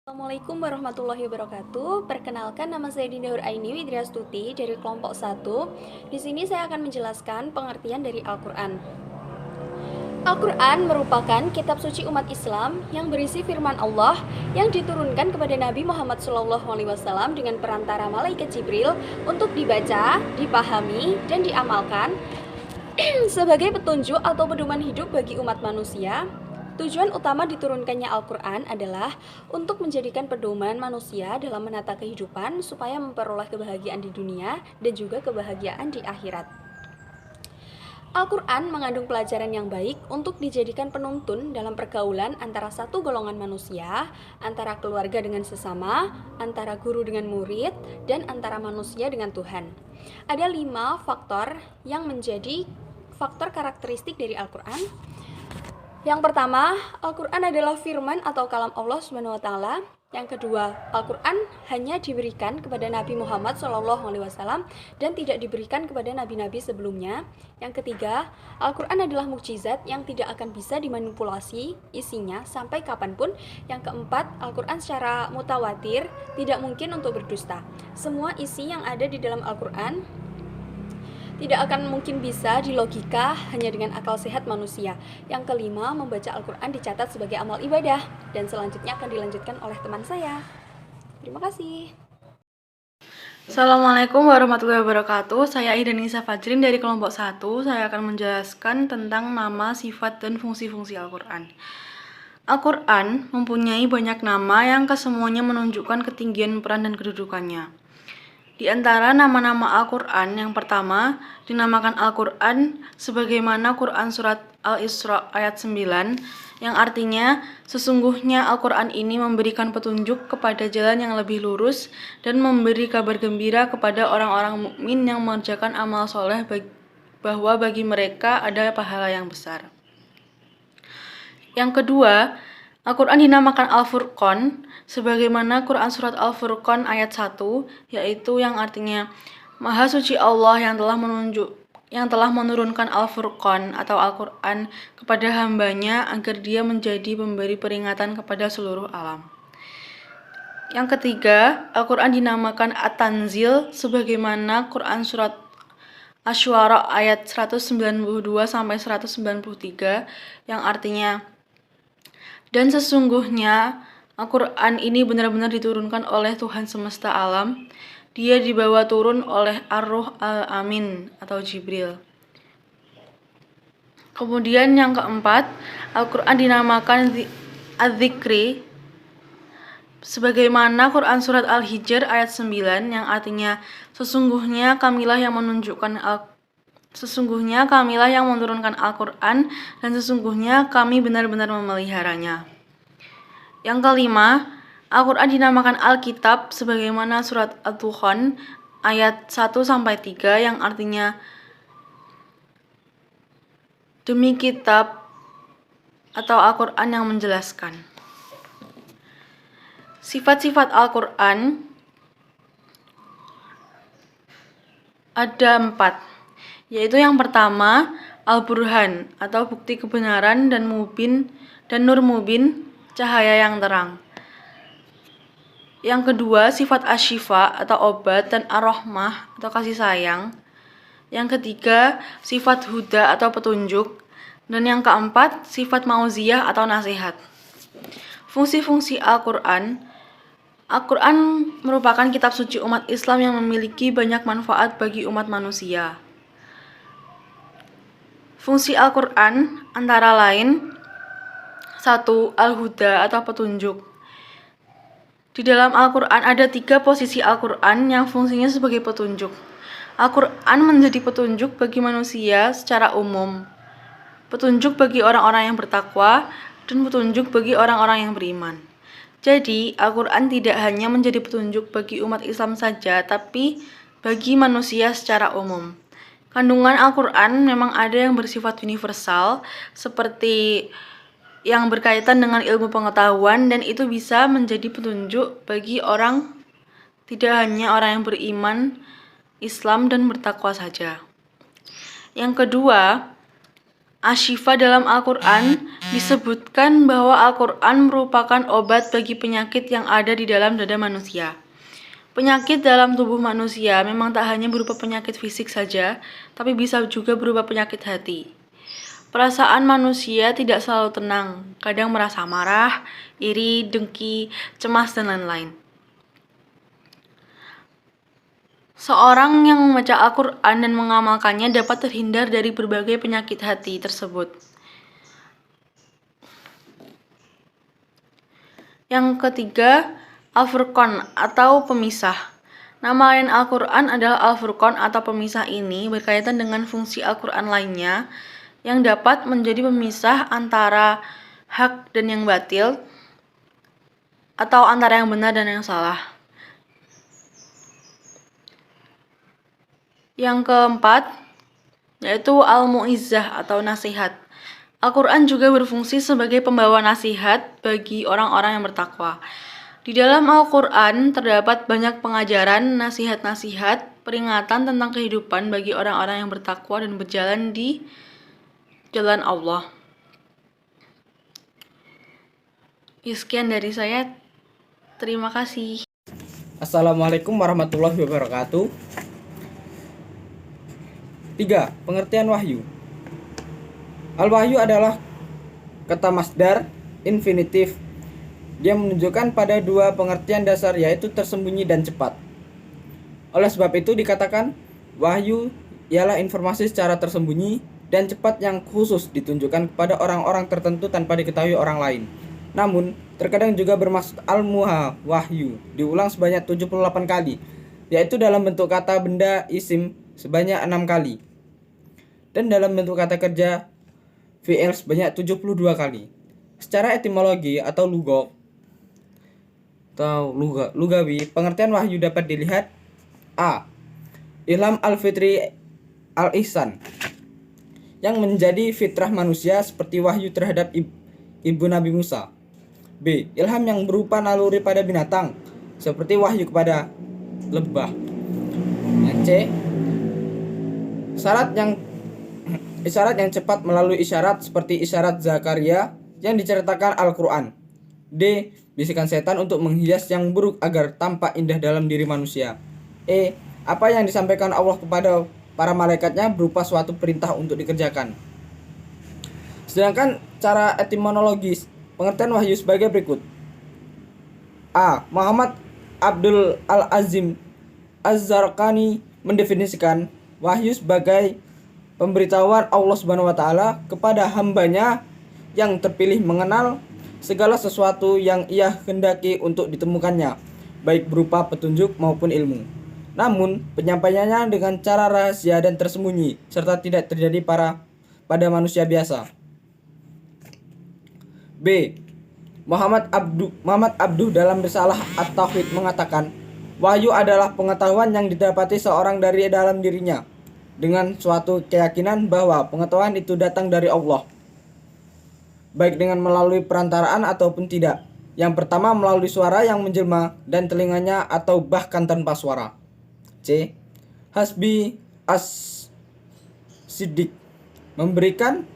Assalamualaikum warahmatullahi wabarakatuh. Perkenalkan, nama saya Dinda Huraini Widriastuti dari kelompok 1. Di sini saya akan menjelaskan pengertian dari Al-Qur'an. Al-Qur'an merupakan kitab suci umat Islam yang berisi firman Allah yang diturunkan kepada Nabi Muhammad SAW dengan perantara malaikat Jibril untuk dibaca, dipahami, dan diamalkan sebagai petunjuk atau pedoman hidup bagi umat manusia. Tujuan utama diturunkannya Al-Qur'an adalah untuk menjadikan pedoman manusia dalam menata kehidupan supaya memperoleh kebahagiaan di dunia dan juga kebahagiaan di akhirat. Al-Qur'an mengandung pelajaran yang baik untuk dijadikan penuntun dalam pergaulan antara satu golongan manusia, antara keluarga dengan sesama, antara guru dengan murid, dan antara manusia dengan Tuhan. Ada 5 faktor yang menjadi faktor karakteristik dari Al-Qur'an. Yang pertama, Al-Qur'an adalah firman atau kalam Allah SWT. Yang kedua, Al-Qur'an hanya diberikan kepada Nabi Muhammad SAW dan tidak diberikan kepada nabi-nabi sebelumnya. Yang ketiga, Al-Qur'an adalah mukjizat yang tidak akan bisa dimanipulasi isinya sampai kapanpun. Yang keempat, Al-Qur'an secara mutawatir tidak mungkin untuk berdusta. Semua isi yang ada di dalam Al-Qur'an tidak akan mungkin bisa dilogika hanya dengan akal sehat manusia. Yang kelima, membaca Al-Qur'an dicatat sebagai amal ibadah. Dan selanjutnya akan dilanjutkan oleh teman saya. Terima kasih. Assalamualaikum warahmatullahi wabarakatuh. Saya Ida Nisa Fajrin dari kelompok 1. Saya akan menjelaskan tentang nama, sifat, dan fungsi-fungsi Al-Qur'an. Al-Qur'an mempunyai banyak nama yang kesemuanya menunjukkan ketinggian peran dan kedudukannya. Di antara nama-nama Al-Qur'an, yang pertama dinamakan Al-Qur'an sebagaimana Quran Surat Al-Isra ayat 9, yang artinya sesungguhnya Al-Qur'an ini memberikan petunjuk kepada jalan yang lebih lurus dan memberi kabar gembira kepada orang-orang mukmin yang mengerjakan amal soleh bahwa bagi mereka ada pahala yang besar. Yang kedua, Al-Qur'an dinamakan Al-Furqan sebagaimana Quran Surat Al-Furqan ayat 1, yaitu yang artinya Maha Suci Allah yang telah menurunkan Al-Furqan atau Al-Qur'an kepada hambanya agar dia menjadi pemberi peringatan kepada seluruh alam. Yang ketiga, Al-Qur'an dinamakan At-Tanzil sebagaimana Quran Surat Asy-Syu'ara ayat 192 sampai 193 yang artinya dan sesungguhnya Al-Qur'an ini benar-benar diturunkan oleh Tuhan semesta alam. Dia dibawa turun oleh Ar-Ruh Al-Amin atau Jibril. Kemudian yang keempat, Al-Qur'an dinamakan Az-Zikri sebagaimana Quran Surat Al-Hijr ayat 9 yang artinya sesungguhnya kamilah yang menunturunkan Al-Qur'an dan sesungguhnya kami benar-benar memeliharanya. Yang kelima, Al-Qur'an dinamakan Alkitab sebagaimana surat Ad-Dukhan ayat 1-3 yang artinya demi kitab atau Al-Qur'an yang menjelaskan. Sifat-sifat Al-Qur'an ada 4, yaitu yang pertama Al-Burhan atau bukti kebenaran dan Nur Mubin, cahaya yang terang. Yang kedua, sifat Asy-Syifa atau obat dan Ar-Rahmah atau kasih sayang. Yang ketiga, sifat Huda atau petunjuk. Dan yang keempat, sifat Mauziyah atau nasihat. Fungsi-fungsi Al-Qur'an. Al-Qur'an merupakan kitab suci umat Islam yang memiliki banyak manfaat bagi umat manusia. Fungsi Al-Qur'an antara lain 1. Al-Huda atau petunjuk. Di dalam Al-Qur'an ada 3 posisi Al-Qur'an yang fungsinya sebagai petunjuk. Al-Qur'an menjadi petunjuk bagi manusia secara umum, petunjuk bagi orang-orang yang bertakwa, dan petunjuk bagi orang-orang yang beriman. Jadi, Al-Qur'an tidak hanya menjadi petunjuk bagi umat Islam saja, tapi bagi manusia secara umum. Kandungan Al-Qur'an memang ada yang bersifat universal, seperti yang berkaitan dengan ilmu pengetahuan, dan itu bisa menjadi petunjuk bagi orang, tidak hanya orang yang beriman Islam dan bertakwa saja. Yang kedua, Asyifa dalam Al-Quran disebutkan bahwa Al-Quran merupakan obat bagi penyakit yang ada di dalam dada manusia. Penyakit dalam tubuh manusia memang tak hanya berupa penyakit fisik saja, tapi bisa juga berupa penyakit hati. Perasaan manusia tidak selalu tenang, kadang merasa marah, iri, dengki, cemas, dan lain-lain. Seorang yang membaca Al-Quran dan mengamalkannya dapat terhindar dari berbagai penyakit hati tersebut. Yang ketiga, Al-Furqan atau pemisah. Nama lain Al-Quran adalah Al-Furqan atau pemisah. Ini berkaitan dengan fungsi Al-Quran lainnya yang dapat menjadi pemisah antara hak dan yang batil, atau antara yang benar dan yang salah. Yang keempat, yaitu Al-Mu'izzah atau nasihat. Al-Quran juga berfungsi sebagai pembawa nasihat bagi orang-orang yang bertakwa. Di dalam Al-Quran terdapat banyak pengajaran, nasihat-nasihat, peringatan tentang kehidupan bagi orang-orang yang bertakwa dan berjalan di jalan Allah. Sekian dari saya. Terima kasih. Assalamualaikum warahmatullahi wabarakatuh. 3. Pengertian wahyu. Al-wahyu adalah kata masdar infinitif. Dia menunjukkan pada dua pengertian dasar, yaitu tersembunyi dan cepat. Oleh sebab itu dikatakan wahyu ialah informasi secara tersembunyi dan cepat yang khusus ditunjukkan kepada orang-orang tertentu tanpa diketahui orang lain. Namun, terkadang juga bermaksud al-muha wahyu, diulang sebanyak 78 kali, yaitu dalam bentuk kata benda isim sebanyak 6 kali, dan dalam bentuk kata kerja fi'il sebanyak 72 kali. Secara etimologi atau lugawi, pengertian wahyu dapat dilihat: A. Ilham al-fitri al-ihsan, yang menjadi fitrah manusia seperti wahyu terhadap ibu Nabi Musa. B. Ilham yang berupa naluri pada binatang seperti wahyu kepada lebah. C. Isyarat yang cepat melalui isyarat seperti isyarat Zakaria yang diceritakan Al-Quran. D. Bisikan setan untuk menghias yang buruk agar tampak indah dalam diri manusia. E. Apa yang disampaikan Allah kepada para malaikatnya berupa suatu perintah untuk dikerjakan. Sedangkan cara etimologis pengertian wahyu sebagai berikut. A. Muhammad Abdul Al-Azim Az-Zarqani mendefinisikan wahyu sebagai pemberitahuan Allah Subhanahu wa taala kepada hambanya yang terpilih mengenal segala sesuatu yang ia hendaki untuk ditemukannya, baik berupa petunjuk maupun ilmu. Namun, penyampaiannya dengan cara rahasia dan tersembunyi serta tidak terjadi pada manusia biasa. B. Muhammad Abduh dalam risalah At-Tauhid mengatakan, wahyu adalah pengetahuan yang didapati seorang dari dalam dirinya dengan suatu keyakinan bahwa pengetahuan itu datang dari Allah, baik dengan melalui perantaraan ataupun tidak. Yang pertama melalui suara yang menjelma dan telinganya, atau bahkan tanpa suara. C. Hasbi As-Siddiq memberikan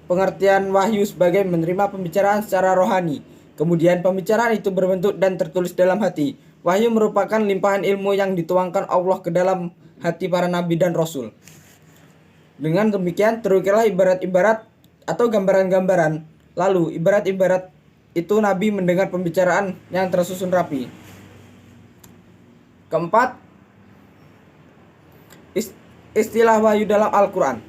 pengertian wahyu sebagai menerima pembicaraan secara rohani, kemudian pembicaraan itu berbentuk dan tertulis dalam hati. Wahyu merupakan limpahan ilmu yang dituangkan Allah ke dalam hati para nabi dan rasul. Dengan demikian terukirlah ibarat-ibarat atau gambaran-gambaran. Lalu ibarat-ibarat itu nabi mendengar pembicaraan yang tersusun rapi. Keempat, istilah wahyu dalam Al-Quran.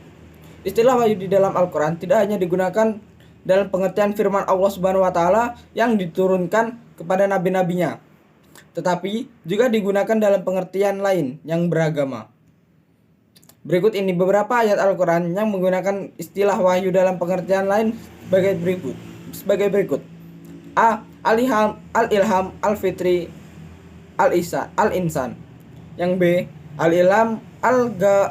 Istilah wahyu di dalam Al-Quran tidak hanya digunakan dalam pengertian firman Allah Subhanahu wa taala yang diturunkan kepada nabi-nabinya, tetapi juga digunakan dalam pengertian lain yang beragama. Berikut ini beberapa ayat Al-Quran yang menggunakan istilah wahyu dalam pengertian lain sebagai berikut. A. Al-ilham al-fitri al-insan. Yang B. Al-ilham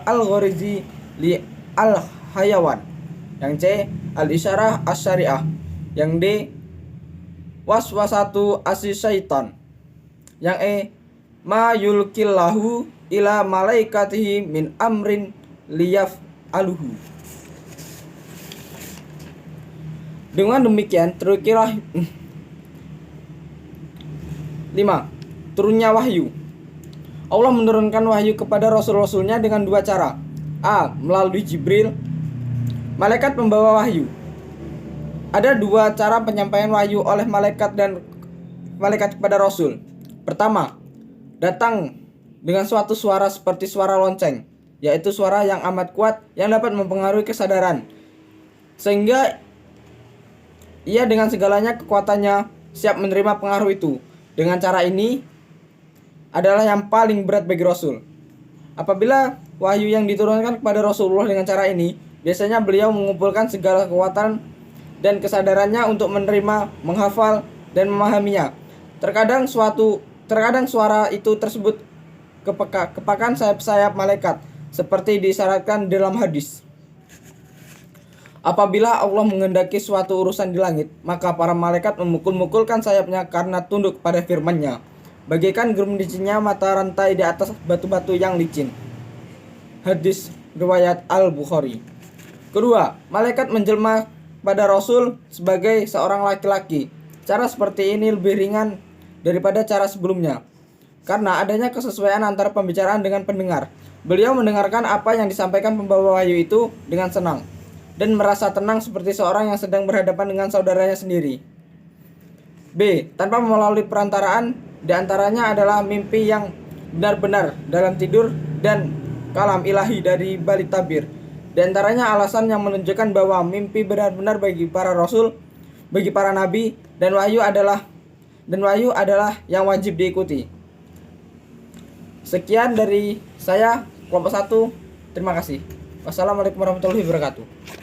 al-ghorizi li al-hayawan. Yang C. Al-isyarah as-syariah. Yang D. Waswasatu as-syaitan. Yang E. Ma yulkillahu ila malaikatihi min amrin liyaf aluhu. Dengan demikian terukilah 5. Turunnya wahyu. Allah menurunkan wahyu kepada rasul-rasulnya dengan dua cara. A. Melalui Jibril, malaikat pembawa wahyu. Ada dua cara penyampaian wahyu oleh malaikat kepada rasul. Pertama, datang dengan suatu suara seperti suara lonceng, yaitu suara yang amat kuat yang dapat mempengaruhi kesadaran, sehingga ia dengan segalanya kekuatannya siap menerima pengaruh itu. Dengan cara ini adalah yang paling berat bagi Rasul. Apabila wahyu yang diturunkan kepada Rasulullah dengan cara ini, biasanya beliau mengumpulkan segala kekuatan dan kesadarannya untuk menerima, menghafal, dan memahaminya. Terkadang suara itu tersebut kepakan sayap-sayap malaikat, seperti disyaratkan dalam hadis. Apabila Allah menghendaki suatu urusan di langit, maka para malaikat memukul-mukulkan sayapnya karena tunduk pada firman-Nya, bagaikan gerundinya mata rantai di atas batu-batu yang licin. Hadis riwayat Al-Bukhari. Kedua, malaikat menjelma pada Rasul sebagai seorang laki-laki. Cara seperti ini lebih ringan daripada cara sebelumnya, karena adanya kesesuaian antara pembicaraan dengan pendengar. Beliau mendengarkan apa yang disampaikan pembawa wahyu itu dengan senang dan merasa tenang seperti seorang yang sedang berhadapan dengan saudaranya sendiri. B. Tanpa melalui perantaraan, di antaranya adalah mimpi yang benar-benar dalam tidur dan kalam ilahi dari balik tabir. Di antaranya alasan yang menunjukkan bahwa mimpi benar-benar bagi para rasul, bagi para nabi, dan wahyu adalah yang wajib diikuti. Sekian dari saya, kelompok 1. Terima kasih. Wassalamualaikum warahmatullahi wabarakatuh.